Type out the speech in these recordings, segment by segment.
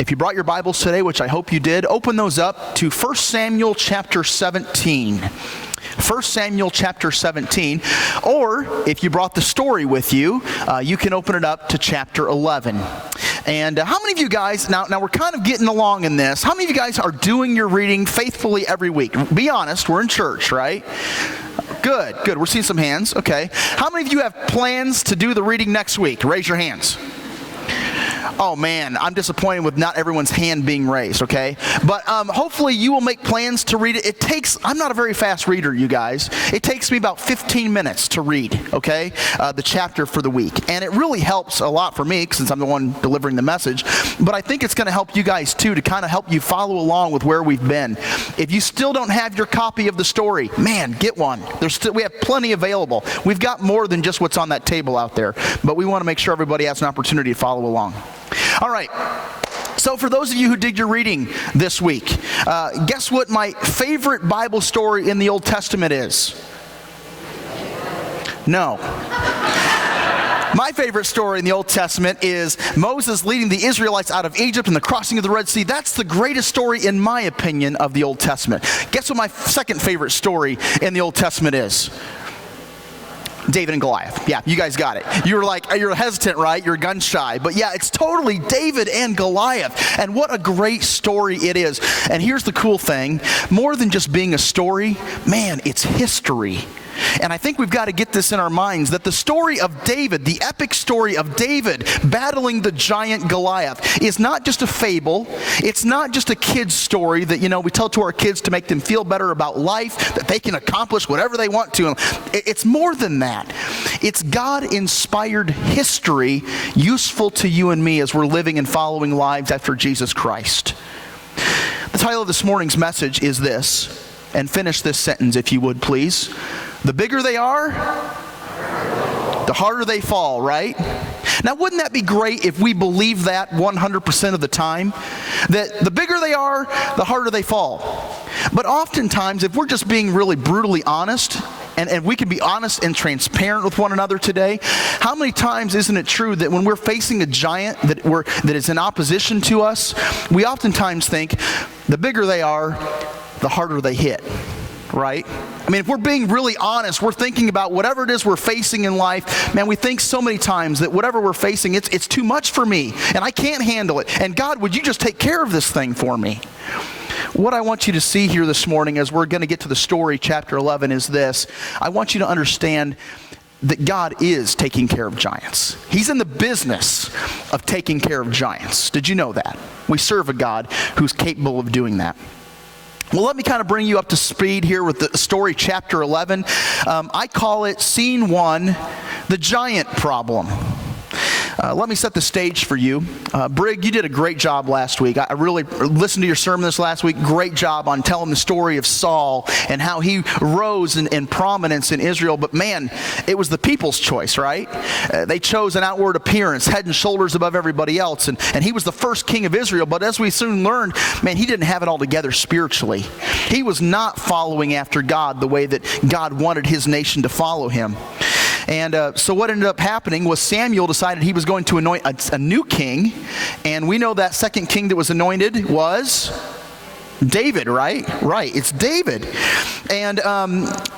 If you brought your Bibles today, which I hope you did, open those up to 1 Samuel chapter 17. 1 Samuel chapter 17. Or if you brought the story with you, you can open it up to chapter 11. And how many of you guys, now we're kind of getting along in this, how many of you guys are doing your reading faithfully every week? Be honest, we're in church, right? Good. We're seeing some hands. Okay. How many of you have plans to do the reading next week? Raise your hands. Oh man, I'm disappointed with not everyone's hand being raised, okay? But hopefully you will make plans to read it. I'm not a very fast reader, you guys. It takes me about 15 minutes to read, okay, the chapter for the week. And it really helps a lot for me since I'm the one delivering the message. But I think it's going to help you guys too, to kind of help you follow along with where we've been. If you still don't have your copy of the story, man, get one. We have plenty available. We've got more than just what's on that table out there. But we want to make sure everybody has an opportunity to follow along. All right, so for those of you who did your reading this week, guess what my favorite Bible story in the Old Testament is? No. My favorite story in the Old Testament is Moses leading the Israelites out of Egypt and the crossing of the Red Sea. That's the greatest story, in my opinion, of the Old Testament. Guess what my second favorite story in the Old Testament is? David and Goliath. Yeah, you guys got it. You're hesitant, right? You're gun shy. But yeah, it's totally David and Goliath. And what a great story it is. And here's the cool thing. More than just being a story, man, it's history. And I think we've got to get this in our minds, that the story of David, the epic story of David battling the giant Goliath, is not just a fable. It's not just a kid's story that, we tell to our kids to make them feel better about life, that they can accomplish whatever they want to. It's more than that. It's God-inspired history useful to you and me as we're living and following lives after Jesus Christ. The title of this morning's message is this, and finish this sentence if you would, please. The bigger they are, the harder they fall, right? Now, wouldn't that be great if we believe that 100% of the time? That the bigger they are, the harder they fall. But oftentimes, if we're just being really brutally honest, and we can be honest and transparent with one another today, how many times isn't it true that when we're facing a giant that is in opposition to us, we oftentimes think the bigger they are, the harder they hit, right? I mean, if we're being really honest, we're thinking about whatever it is we're facing in life. Man, we think so many times that whatever we're facing, it's too much for me, and I can't handle it. And God, would you just take care of this thing for me? What I want you to see here this morning, as we're going to get to the story, chapter 11, is this. I want you to understand that God is taking care of giants. He's in the business of taking care of giants. Did you know that? We serve a God who's capable of doing that. Well, let me kind of bring you up to speed here with the story, chapter 11. I call it Scene 1, the giant problem. Let me set the stage for you. Brig, you did a great job last week. I really listened to your sermon this last week. Great job on telling the story of Saul and how he rose in prominence in Israel. But man, it was the people's choice, right? They chose an outward appearance, head and shoulders above everybody else. And he was the first king of Israel. But as we soon learned, man, he didn't have it all together spiritually. He was not following after God the way that God wanted his nation to follow him. And so what ended up happening was Samuel decided he was going to anoint a new king. And we know that second king that was anointed was David, right? Right, it's David. And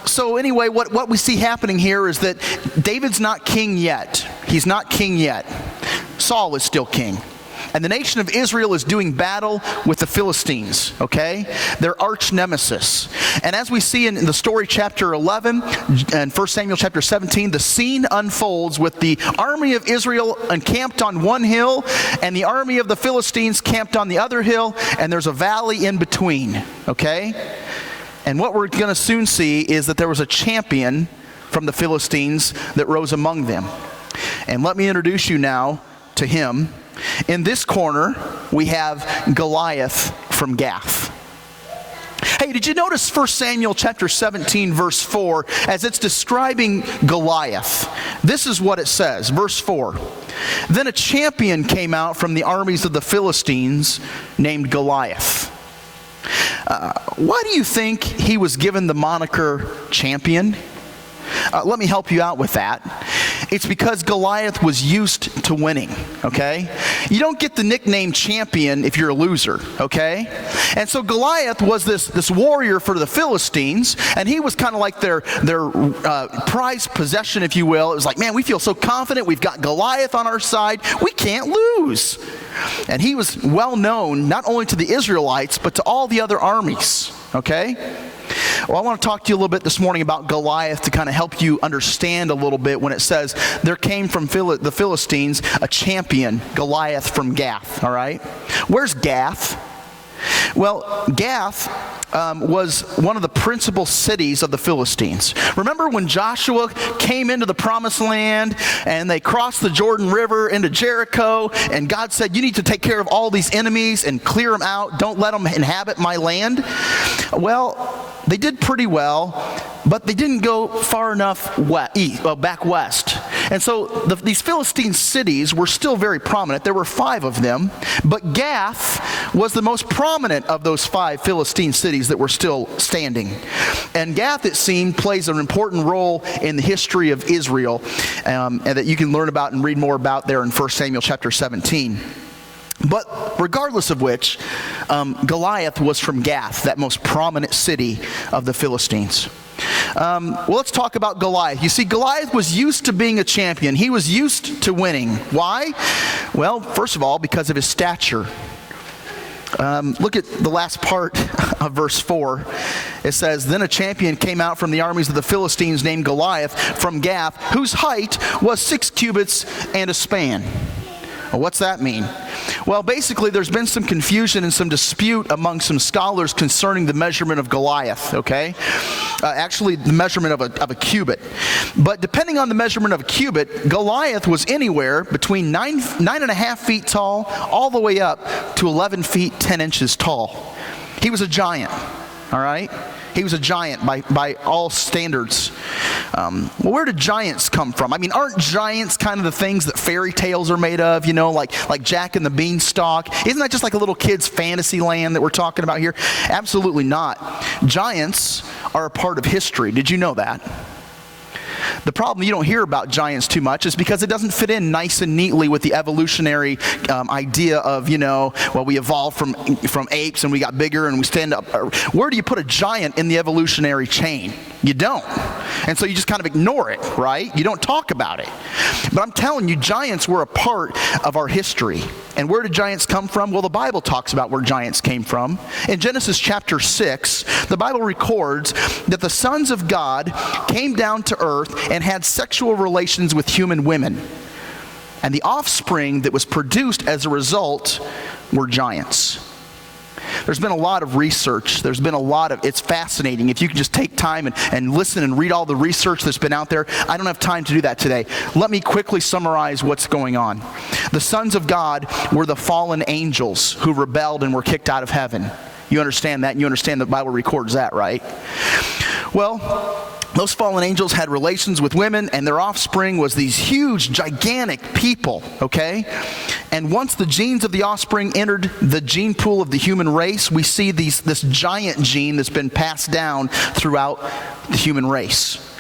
so anyway, what we see happening here is that David's not king yet. He's not king yet. Saul is still king. And the nation of Israel is doing battle with the Philistines, okay? Their arch nemesis. And as we see in the story, chapter 11, and 1 Samuel chapter 17, the scene unfolds with the army of Israel encamped on one hill, and the army of the Philistines camped on the other hill, and there's a valley in between, okay? And what we're going to soon see is that there was a champion from the Philistines that rose among them. And let me introduce you now to him. In this corner, we have Goliath from Gath. Hey, did you notice 1 Samuel chapter 17, verse 4, as it's describing Goliath? This is what it says, verse 4. Then a champion came out from the armies of the Philistines named Goliath. Why do you think he was given the moniker champion? Let me help you out with that. It's because Goliath was used to winning, okay? You don't get the nickname champion if you're a loser, okay? And so Goliath was this warrior for the Philistines, and he was kind of like their prized possession, if you will. It was like, man, we feel so confident. We've got Goliath on our side. We can't lose. And he was well known not only to the Israelites, but to all the other armies, okay? Well, I want to talk to you a little bit this morning about Goliath to kind of help you understand a little bit when it says there came from the Philistines a champion, Goliath from Gath, all right? Where's Gath? Well, Gath was one of the principal cities of the Philistines. Remember when Joshua came into the promised land and they crossed the Jordan River into Jericho, and God said, you need to take care of all these enemies and clear them out. Don't let them inhabit my land. Well, they did pretty well, but they didn't go far enough back west. And so these Philistine cities were still very prominent. There were 5 of them, but Gath was the most prominent of those 5 Philistine cities that were still standing. And Gath, it seemed, plays an important role in the history of Israel, and that you can learn about and read more about there in 1 Samuel chapter 17. But regardless of which, Goliath was from Gath, that most prominent city of the Philistines. Well, let's talk about Goliath. You see, Goliath was used to being a champion. He was used to winning. Why? Well, first of all, because of his stature. Look at the last part of verse 4. It says, then a champion came out from the armies of the Philistines named Goliath from Gath, whose height was 6 cubits and a span. Well, what's that mean? Well, basically, there's been some confusion and some dispute among some scholars concerning the measurement of Goliath, okay? Actually, the measurement of a cubit. But depending on the measurement of a cubit, Goliath was anywhere between 9.5 feet tall all the way up to 11 feet 10 inches tall. He was a giant, all right? He was a giant by all standards. Well, where did giants come from? I mean, aren't giants kind of the things that fairy tales are made of, you know, like Jack and the Beanstalk? Isn't that just like a little kid's fantasy land that we're talking about here? Absolutely not. Giants are a part of history. Did you know that? The problem you don't hear about giants too much is because it doesn't fit in nice and neatly with the evolutionary idea of, you know, well, we evolved from apes and we got bigger and we stand up. Where do you put a giant in the evolutionary chain? You don't. And so you just kind of ignore it, right? You don't talk about it. But I'm telling you, giants were a part of our history. And where did giants come from? Well, the Bible talks about where giants came from. In Genesis chapter 6, the Bible records that the sons of God came down to earth and had sexual relations with human women. And the offspring that was produced as a result were giants. There's been a lot of research. It's fascinating. If you can just take time and listen and read all the research that's been out there. I don't have time to do that today. Let me quickly summarize what's going on. The sons of God were the fallen angels who rebelled and were kicked out of heaven. You understand that? And you understand the Bible records that, right? Well, those fallen angels had relations with women, and their offspring was these huge, gigantic people, okay? And once the genes of the offspring entered the gene pool of the human race, we see this giant gene that's been passed down throughout the human race.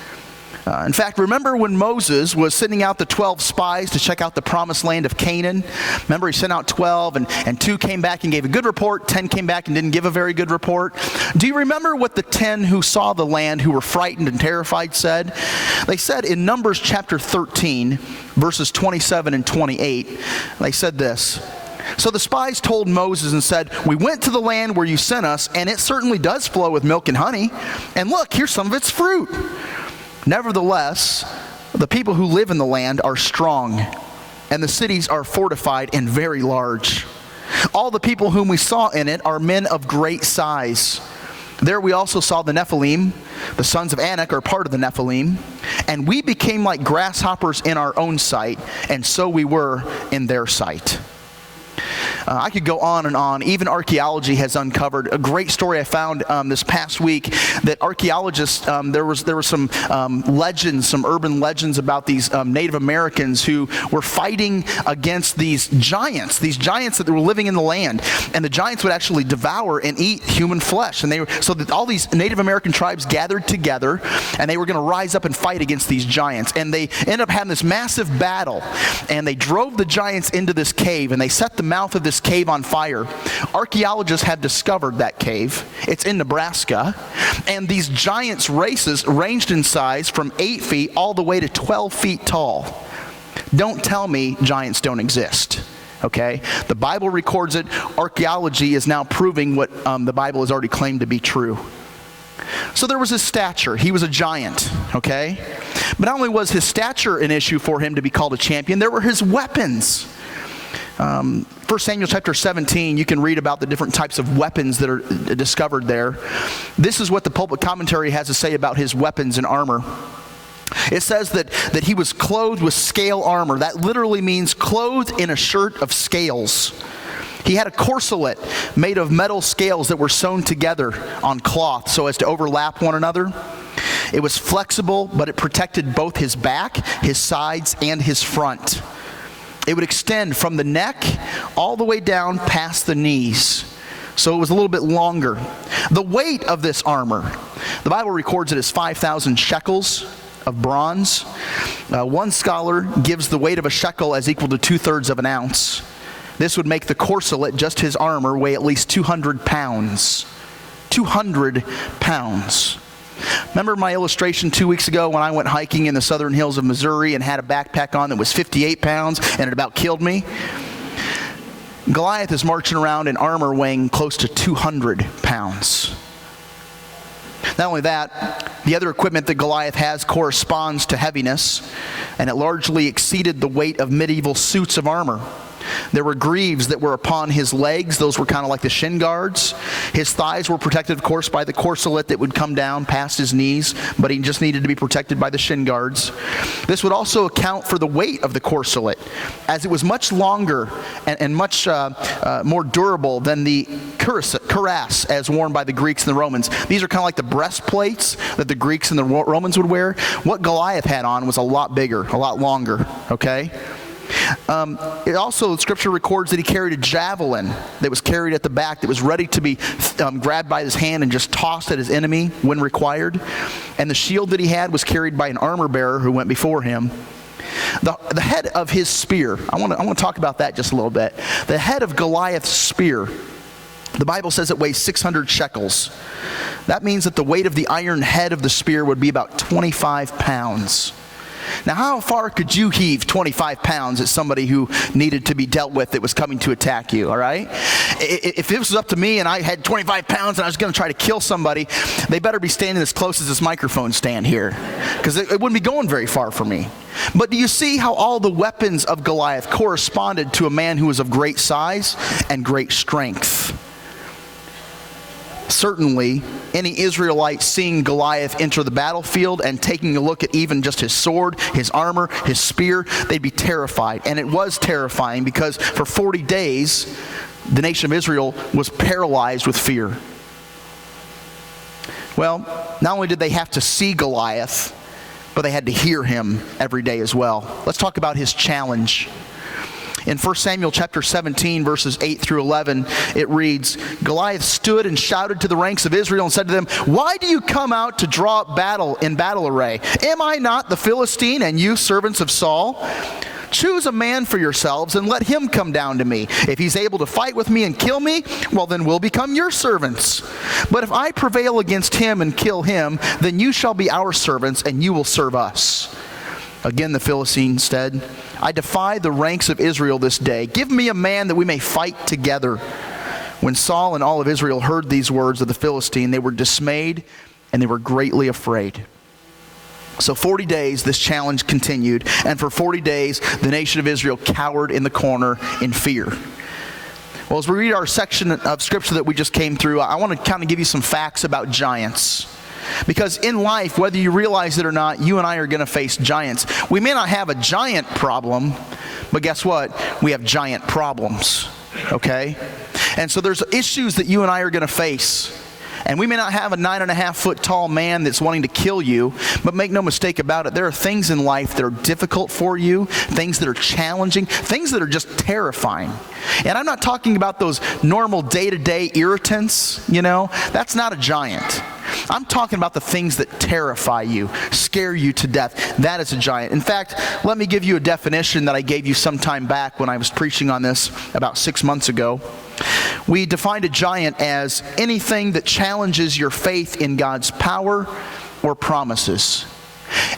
In fact, remember when Moses was sending out the 12 spies to check out the promised land of Canaan? Remember, he sent out 12, and 2 came back and gave a good report, 10 came back and didn't give a very good report. Do you remember what the 10 who saw the land, who were frightened and terrified, said? They said in Numbers chapter 13, verses 27 and 28, they said this. So the spies told Moses and said, we went to the land where you sent us, and it certainly does flow with milk and honey. And look, here's some of its fruit. Nevertheless, the people who live in the land are strong, and the cities are fortified and very large. All the people whom we saw in it are men of great size. There we also saw the Nephilim. The sons of Anak are part of the Nephilim. And we became like grasshoppers in our own sight, and so we were in their sight. I could go on and on. Even archaeology has uncovered a great story I found this past week that archaeologists, there were some legends, some urban legends about these Native Americans who were fighting against these giants that were living in the land. And the giants would actually devour and eat human flesh. And so that all these Native American tribes gathered together, and they were going to rise up and fight against these giants. And they ended up having this massive battle, and they drove the giants into this cave, and they set the mouth of this cave on fire. Archaeologists have discovered that cave. It's in Nebraska, and these giants' races ranged in size from 8 feet all the way to 12 feet tall. Don't tell me giants don't exist. Okay? The Bible records it. Archaeology is now proving what the Bible has already claimed to be true. So there was his stature. He was a giant, okay? But not only was his stature an issue for him to be called a champion, there were his weapons. 1 Samuel chapter 17, you can read about the different types of weapons that are discovered there. This is what the pulpit commentary has to say about his weapons and armor. It says that he was clothed with scale armor. That literally means clothed in a shirt of scales. He had a corselet made of metal scales that were sewn together on cloth so as to overlap one another. It was flexible, but it protected both his back, his sides, and his front. It would extend from the neck all the way down past the knees. So it was a little bit longer. The weight of this armor, the Bible records it as 5,000 shekels of bronze. One scholar gives the weight of a shekel as equal to 2/3 of an ounce. This would make the corselet, just his armor, weigh at least 200 pounds. 200 pounds. Remember my illustration 2 weeks ago when I went hiking in the southern hills of Missouri and had a backpack on that was 58 pounds and it about killed me? Goliath is marching around in armor weighing close to 200 pounds. Not only that, the other equipment that Goliath has corresponds to heaviness, and it largely exceeded the weight of medieval suits of armor. There were greaves that were upon his legs. Those were kind of like the shin guards. His thighs were protected, of course, by the corselet that would come down past his knees, but he just needed to be protected by the shin guards. This would also account for the weight of the corselet, as it was much longer and much more durable than the cuirass as worn by the Greeks and the Romans. These are kind of like the breastplates that the Greeks and the Romans would wear. What Goliath had on was a lot bigger, a lot longer, okay? It also, Scripture records that he carried a javelin that was carried at the back that was ready to be grabbed by his hand and just tossed at his enemy when required. And the shield that he had was carried by an armor bearer who went before him. The head of his spear, I want to talk about that just a little bit. The head of Goliath's spear, the Bible says it weighs 600 shekels. That means that the weight of the iron head of the spear would be about 25 pounds. Now, how far could you heave 25 pounds at somebody who needed to be dealt with that was coming to attack you, all right? If it was up to me and I had 25 pounds and I was going to try to kill somebody, they better be standing as close as this microphone stand here, because it wouldn't be going very far for me. But do you see how all the weapons of Goliath corresponded to a man who was of great size and great strength? Certainly, any Israelite seeing Goliath enter the battlefield and taking a look at even just his sword, his armor, his spear, they'd be terrified. And it was terrifying because for 40 days, the nation of Israel was paralyzed with fear. Well, not only did they have to see Goliath, but they had to hear him every day as well. Let's talk about his challenge. In 1 Samuel chapter 17, verses 8 through 11, it reads, Goliath stood and shouted to the ranks of Israel and said to them, "Why do you come out to draw up battle in battle array? Am I not the Philistine, and you servants of Saul? Choose a man for yourselves and let him come down to me. If he's able to fight with me and kill me, well, then we'll become your servants. But if I prevail against him and kill him, then you shall be our servants and you will serve us." Again, the Philistine said, "I defy the ranks of Israel this day. Give me a man that we may fight together." When Saul and all of Israel heard these words of the Philistine, they were dismayed and they were greatly afraid. So 40 days this challenge continued, and for 40 days the nation of Israel cowered in the corner in fear. Well, as we read our section of Scripture that we just came through, I want to kind of give you some facts about giants. Because in life, whether you realize it or not, you and I are going to face giants. We may not have a giant problem, but guess what? We have giant problems. okay? And so there's issues that you and I are going to face. And we may not have a 9.5-foot tall man that's wanting to kill you, but make no mistake about it, there are things in life that are difficult for you, things that are challenging, things that are just terrifying. And I'm not talking about those normal day-to-day irritants, that's not a giant. I'm talking about the things that terrify you, scare you to death. That is a giant. In fact, let me give you a definition that I gave you some time back when I was preaching on this about 6 months ago. We defined a giant as anything that challenges your faith in God's power or promises.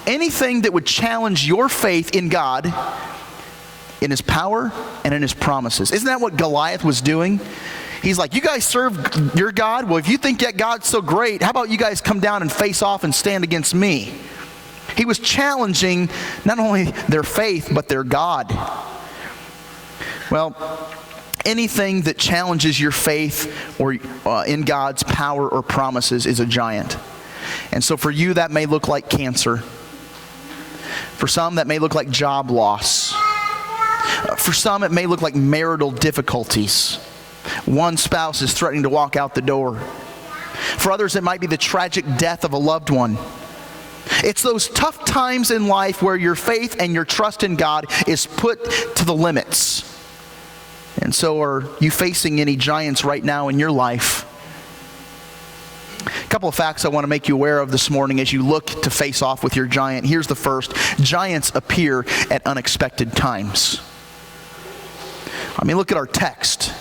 Anything that would challenge your faith in God, in His power and in His promises. Isn't that what Goliath was doing? He's like, you guys serve your God? Well, if you think that God's so great, how about you guys come down and face off and stand against me? He was challenging not only their faith, but their God. Well, anything that challenges your faith or in God's power or promises is a giant. And so for you, that may look like cancer. For some, that may look like job loss. For some, it may look like marital difficulties. One spouse is threatening to walk out the door. For others, it might be the tragic death of a loved one. It's those tough times in life where your faith and your trust in God is put to the limits. And so are you facing any giants right now in your life? A couple of facts I want to make you aware of this morning as you look to face off with your giant. Here's the first. Giants appear at unexpected times. I mean, look at our text.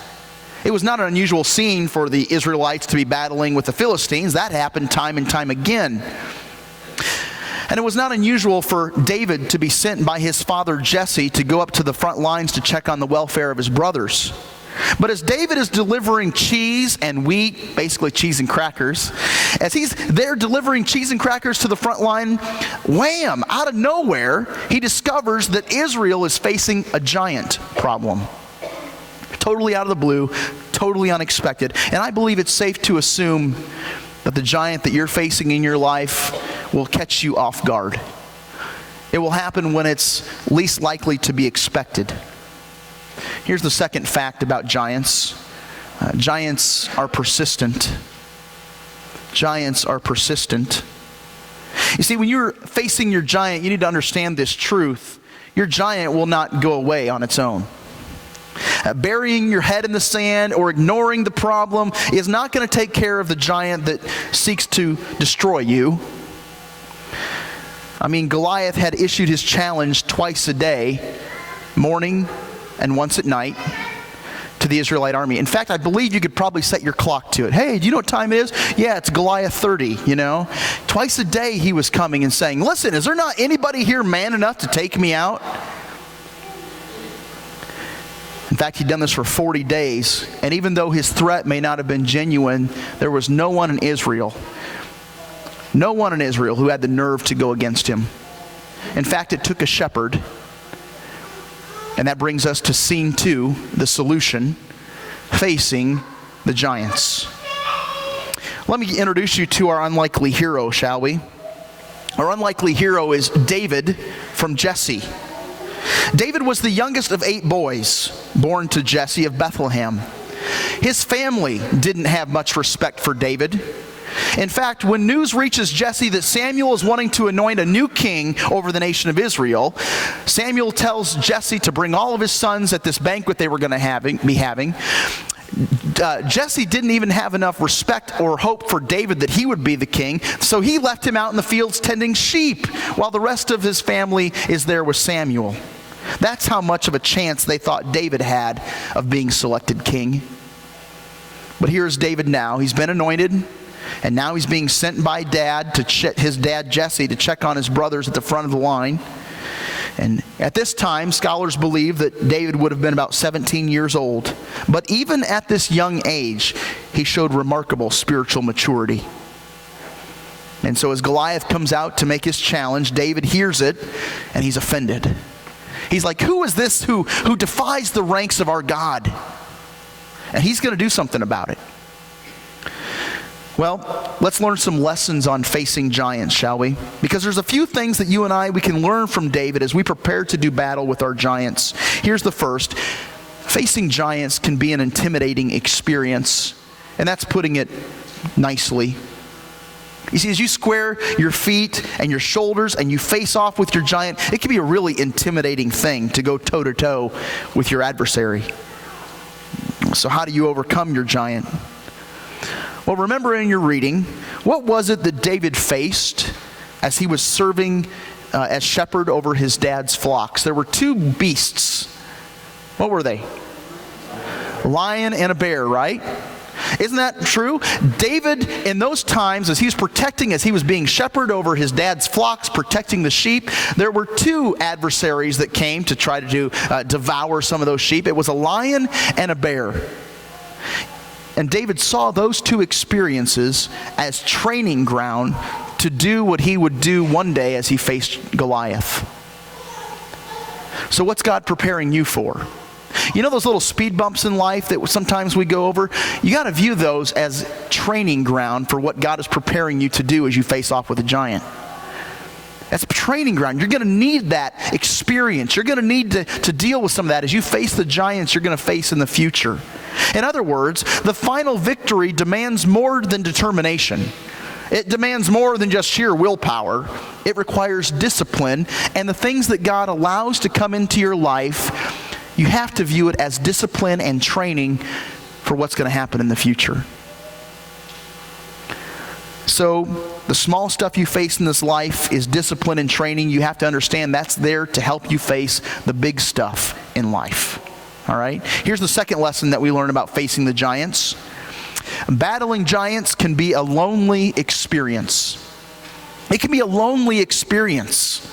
It was not an unusual scene for the Israelites to be battling with the Philistines. That happened time and time again. And it was not unusual for David to be sent by his father Jesse to go up to the front lines to check on the welfare of his brothers. But as David is delivering cheese and wheat, basically cheese and crackers, as he's there delivering cheese and crackers to the front line, wham, out of nowhere, he discovers that Israel is facing a giant problem. Totally out of the blue, totally unexpected. And I believe it's safe to assume that the giant that you're facing in your life will catch you off guard. It will happen when it's least likely to be expected. Here's the second fact about giants. Giants are persistent. Giants are persistent. You see, when you're facing your giant, you need to understand this truth. Your giant will not go away on its own. Burying your head in the sand or ignoring the problem is not going to take care of the giant that seeks to destroy you. I mean, Goliath had issued his challenge twice a day, morning and once at night, to the Israelite army. In fact, I believe you could probably set your clock to it. Hey, do you know what time it is? Yeah, it's Goliath 30, Twice a day he was coming and saying, listen, is there not anybody here man enough to take me out? In fact, he'd done this for 40 days, and even though his threat may not have been genuine, there was no one in Israel who had the nerve to go against him. In fact, it took a shepherd. And that brings us to scene 2, the solution, facing the giants. Let me introduce you to our unlikely hero, shall we? Our unlikely hero is David from Jesse. David was the youngest of 8 boys born to Jesse of Bethlehem. His family didn't have much respect for David. In fact, when news reaches Jesse that Samuel is wanting to anoint a new king over the nation of Israel, Samuel tells Jesse to bring all of his sons at this banquet they were going to be having. Jesse didn't even have enough respect or hope for David that he would be the king, so he left him out in the fields tending sheep while the rest of his family is there with Samuel. That's how much of a chance they thought David had of being selected king. But here's David now. He's been anointed, and now he's being sent by his dad Jesse to check on his brothers at the front of the line. And at this time, scholars believe that David would have been about 17 years old. But even at this young age, he showed remarkable spiritual maturity. And so as Goliath comes out to make his challenge, David hears it, and he's offended. He's like, who is this who defies the ranks of our God? And he's going to do something about it. Well, let's learn some lessons on facing giants, shall we? Because there's a few things that you and we can learn from David as we prepare to do battle with our giants. Here's the first. facing giants can be an intimidating experience, and that's putting it nicely. You see, as you square your feet and your shoulders and you face off with your giant, it can be a really intimidating thing to go toe-to-toe with your adversary. So how do you overcome your giant? Well, remember in your reading, what was it that David faced as he was serving as shepherd over his dad's flocks? There were two beasts. What were they? A lion and a bear, right? Isn't that true? David, in those times, as he was being shepherd over his dad's flocks, protecting the sheep, there were two adversaries that came to try to devour some of those sheep. It was a lion and a bear. And David saw those two experiences as training ground to do what he would do one day as he faced Goliath. So what's God preparing you for? You know those little speed bumps in life that sometimes we go over? You got to view those as training ground for what God is preparing you to do as you face off with a giant. That's training ground. You're going to need that experience. You're going to need to deal with some of that as you face the giants you're going to face in the future. In other words, the final victory demands more than determination. It demands more than just sheer willpower. It requires discipline, and the things that God allows to come into your life, you have to view it as discipline and training for what's going to happen in the future. So the small stuff you face in this life is discipline and training. You have to understand that's there to help you face the big stuff in life. All right? Here's the second lesson that we learn about facing the giants. Battling giants can be a lonely experience. It can be a lonely experience.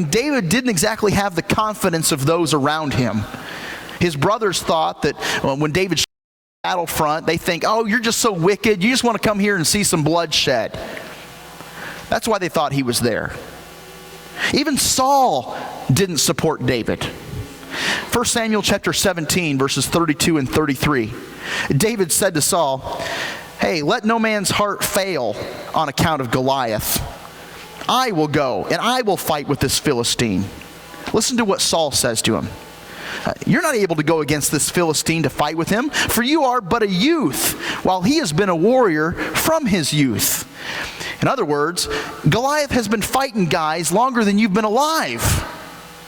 David didn't exactly have the confidence of those around him. His brothers thought that when David showed up at the battlefront, they think, oh, you're just so wicked. You just want to come here and see some bloodshed. That's why they thought he was there. Even Saul didn't support David. 1 Samuel chapter 17, verses 32 and 33. David said to Saul, hey, let no man's heart fail on account of Goliath. I will go, and I will fight with this Philistine. Listen to what Saul says to him. You're not able to go against this Philistine to fight with him, for you are but a youth, while he has been a warrior from his youth. In other words, Goliath has been fighting guys longer than you've been alive.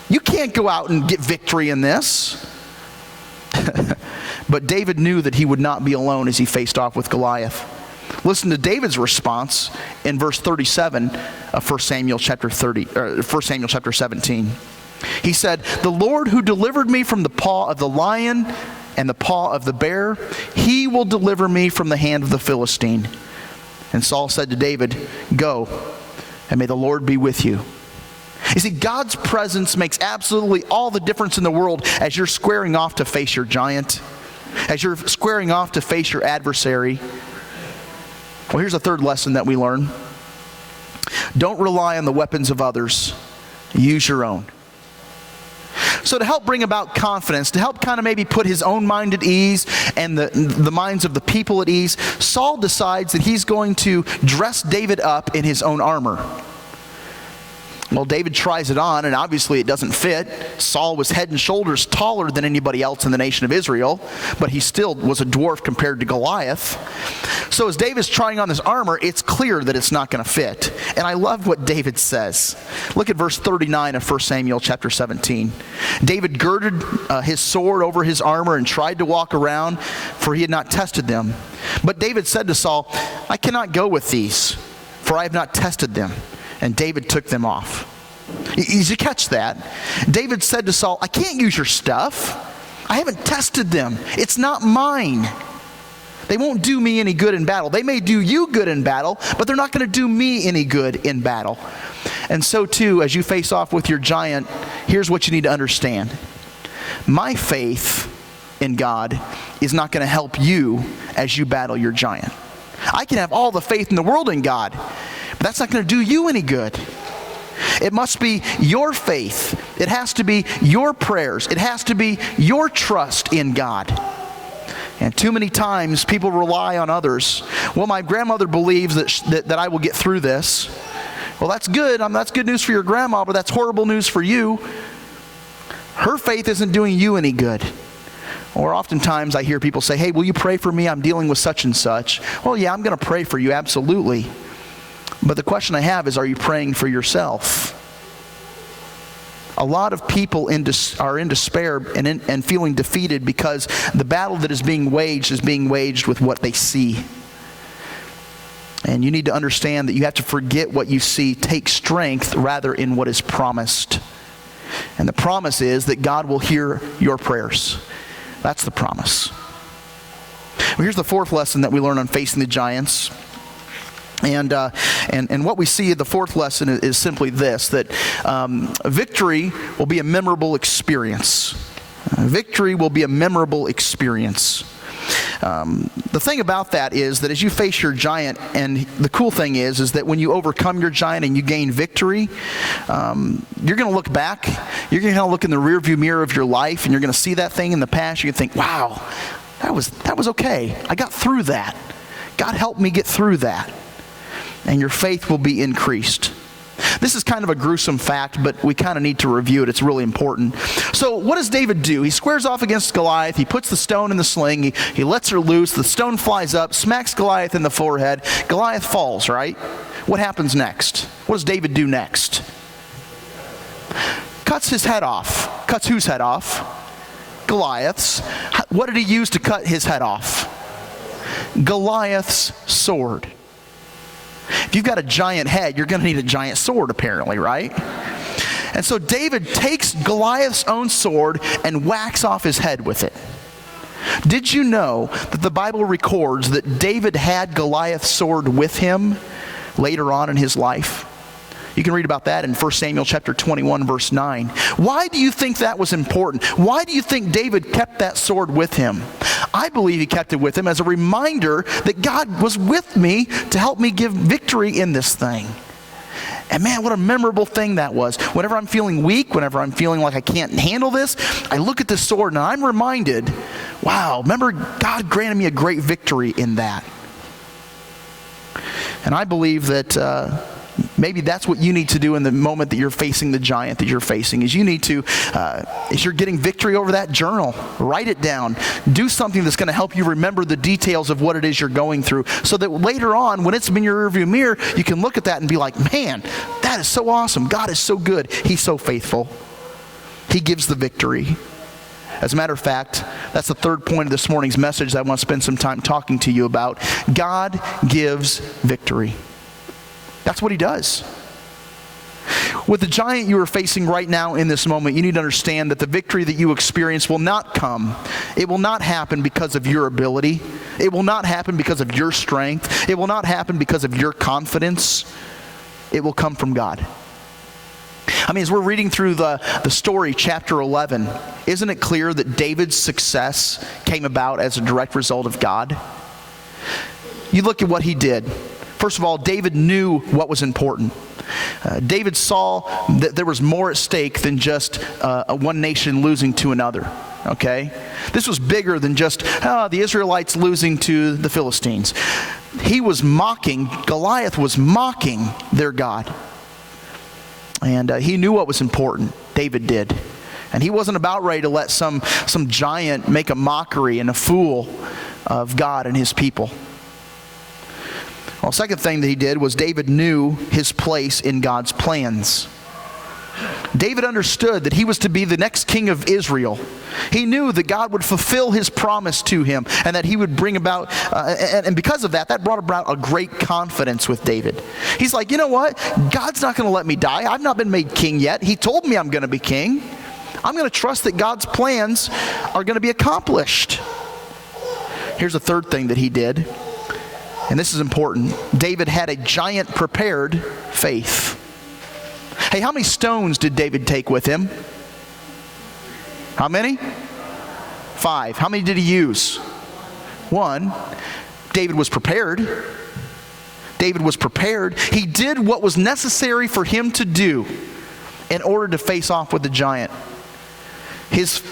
You can't go out and get victory in this. But David knew that he would not be alone as he faced off with Goliath. Listen to David's response in verse 37 of 1 Samuel chapter 17. He said, the Lord who delivered me from the paw of the lion and the paw of the bear, he will deliver me from the hand of the Philistine. And Saul said to David, go, and may the Lord be with you. You see, God's presence makes absolutely all the difference in the world as you're squaring off to face your giant, as you're squaring off to face your adversary. Well, here's a third lesson that we learn. Don't rely on the weapons of others. Use your own. So to help bring about confidence, to help kind of maybe put his own mind at ease and the minds of the people at ease, Saul decides that he's going to dress David up in his own armor. Well, David tries it on, and obviously it doesn't fit. Saul was head and shoulders taller than anybody else in the nation of Israel, but he still was a dwarf compared to Goliath. So as David's trying on this armor, it's clear that it's not going to fit. And I love what David says. Look at verse 39 of 1 Samuel chapter 17. David girded his sword over his armor and tried to walk around, for he had not tested them. But David said to Saul, I cannot go with these, for I have not tested them. And David took them off. Did you catch that? David said to Saul, I can't use your stuff. I haven't tested them. It's not mine. They won't do me any good in battle. They may do you good in battle, but they're not going to do me any good in battle. And so too, as you face off with your giant, here's what you need to understand. My faith in God is not going to help you as you battle your giant. I can have all the faith in the world in God, but that's not going to do you any good. It must be your faith. It has to be your prayers. It has to be your trust in God. And too many times people rely on others. Well, my grandmother believes that I will get through this. Well, that's good. That's good news for your grandma, but that's horrible news for you. Her faith isn't doing you any good. Or oftentimes I hear people say, hey, will you pray for me? I'm dealing with such and such. Well, yeah, I'm going to pray for you, absolutely. But the question I have is, are you praying for yourself? A lot of people are in despair and feeling defeated because the battle that is being waged with what they see. And you need to understand that you have to forget what you see, take strength rather in what is promised. And the promise is that God will hear your prayers. That's the promise. Well, here's the fourth lesson that we learn on facing the giants. And what we see, the fourth lesson is simply this, that victory will be a memorable experience. Victory will be a memorable experience. The thing about that is that as you face your giant, and the cool thing is that when you overcome your giant and you gain victory, you're going to look back, you're going to look in the rearview mirror of your life, and you're going to see that thing in the past. You're going to think, wow, that was okay. I got through that. God helped me get through that. And your faith will be increased. This is kind of a gruesome fact, but we kind of need to review it. It's really important. So what does David do? He squares off against Goliath. He puts the stone in the sling. He lets her loose. The stone flies up, smacks Goliath in the forehead. Goliath falls, right? What happens next? What does David do next? Cuts his head off. Cuts whose head off? Goliath's. What did he use to cut his head off? Goliath's sword. If you've got a giant head, you're going to need a giant sword, apparently, right? And so David takes Goliath's own sword and whacks off his head with it. Did you know that the Bible records that David had Goliath's sword with him later on in his life? You can read about that in 1 Samuel chapter 21, verse 9. Why do you think that was important? Why do you think David kept that sword with him? I believe he kept it with him as a reminder that God was with me to help me give victory in this thing. And man, what a memorable thing that was. Whenever I'm feeling weak, whenever I'm feeling like I can't handle this, I look at this sword and I'm reminded, wow, remember God granted me a great victory in that. And I believe that maybe that's what you need to do in the moment that you're facing the giant that you're facing, is you need to, as you're getting victory over that, journal, write it down, do something that's going to help you remember the details of what it is you're going through, so that later on, when it's in your rearview mirror, you can look at that and be like, man, that is so awesome. God is so good. He's so faithful. He gives the victory. As a matter of fact, that's the third point of this morning's message that I want to spend some time talking to you about. God gives victory. That's what he does. With the giant you are facing right now in this moment, you need to understand that the victory that you experience will not come. It will not happen because of your ability. It will not happen because of your strength. It will not happen because of your confidence. It will come from God. I mean, as we're reading through the story, chapter 11, isn't it clear that David's success came about as a direct result of God? You look at what he did. First of all, David knew what was important. David saw that there was more at stake than just one nation losing to another. Okay? This was bigger than just the Israelites losing to the Philistines. He was mocking, Goliath was mocking their God. And he knew what was important. David did. And he wasn't about ready to let some giant make a mockery and a fool of God and his people. Well, second thing that he did was David knew his place in God's plans. David understood that he was to be the next king of Israel. He knew that God would fulfill his promise to him and that he would bring about, and because of that brought about a great confidence with David. He's like, you know what? God's not going to let me die. I've not been made king yet. He told me I'm going to be king. I'm going to trust that God's plans are going to be accomplished. Here's the third thing that he did. And this is important. David had a giant prepared faith. Hey, how many stones did David take with him? How many? 5. How many did he use? 1. David was prepared. David was prepared. He did what was necessary for him to do in order to face off with the giant.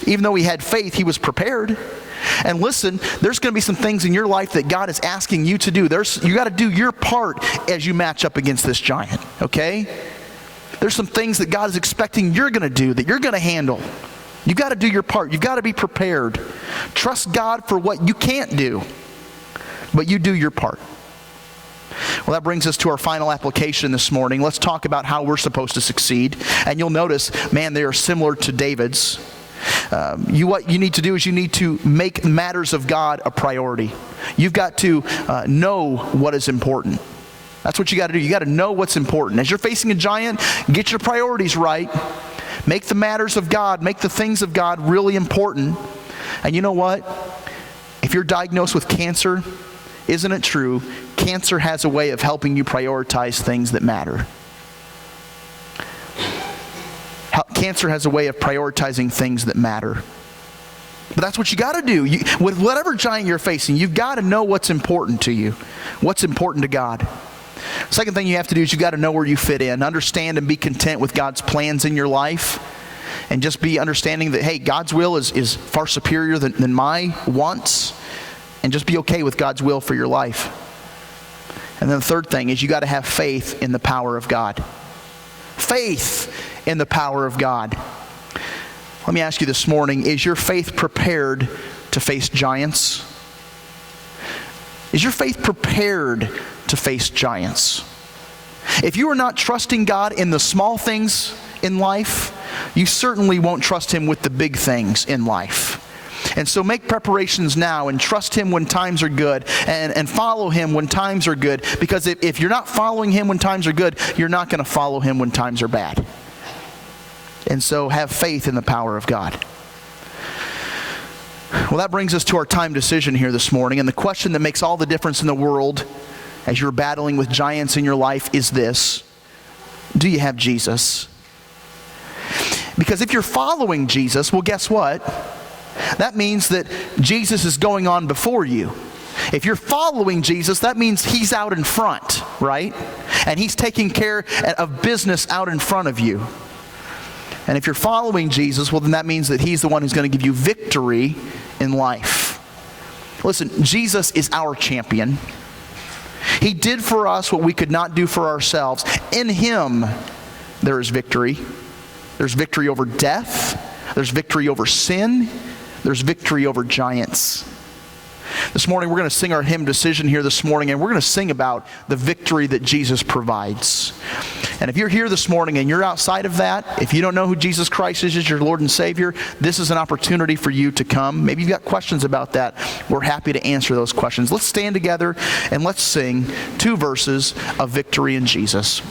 Even though he had faith, he was prepared. And listen, there's going to be some things in your life that God is asking you to do. You got to do your part as you match up against this giant, okay? There's some things that God is expecting you're going to do, that you're going to handle. You've got to do your part. You've got to be prepared. Trust God for what you can't do, but you do your part. Well, that brings us to our final application this morning. Let's talk about how we're supposed to succeed. And you'll notice, man, they are similar to David's. What you need to do is you need to make matters of God a priority. You've got to know what is important. That's what you got to do. You got to know what's important. As you're facing a giant, get your priorities right. Make the matters of God, make the things of God really important. And you know what? If you're diagnosed with cancer, isn't it true? Cancer has a way of helping you prioritize things that matter. Cancer has a way of prioritizing things that matter. But that's what you got to do. With whatever giant you're facing, you've got to know what's important to you, what's important to God. Second thing you have to do is you got to know where you fit in. Understand and be content with God's plans in your life. And just be understanding that, hey, God's will is far superior than my wants. And just be okay with God's will for your life. And then the third thing is you got to have faith in the power of God. Faith in the power of God. Let me ask you this morning, is your faith prepared to face giants? Is your faith prepared to face giants? If you are not trusting God in the small things in life, you certainly won't trust Him with the big things in life. And so make preparations now and trust Him when times are good and follow Him when times are good. Because if you're not following Him when times are good, you're not going to follow Him when times are bad. And so have faith in the power of God. Well, that brings us to our time decision here this morning. And the question that makes all the difference in the world as you're battling with giants in your life is this: do you have Jesus? Because if you're following Jesus, well, guess what? That means that Jesus is going on before you. If you're following Jesus, that means He's out in front, right? And He's taking care of business out in front of you. And if you're following Jesus, well, then that means that He's the one who's going to give you victory in life. Listen, Jesus is our champion. He did for us what we could not do for ourselves. In Him, there is victory. There's victory over death. There's victory over sin. There's victory over giants. This morning, we're going to sing our hymn Decision here this morning, and we're going to sing about the victory that Jesus provides. And if you're here this morning and you're outside of that, if you don't know who Jesus Christ is as your Lord and Savior, this is an opportunity for you to come. Maybe you've got questions about that. We're happy to answer those questions. Let's stand together and let's sing 2 verses of victory in Jesus.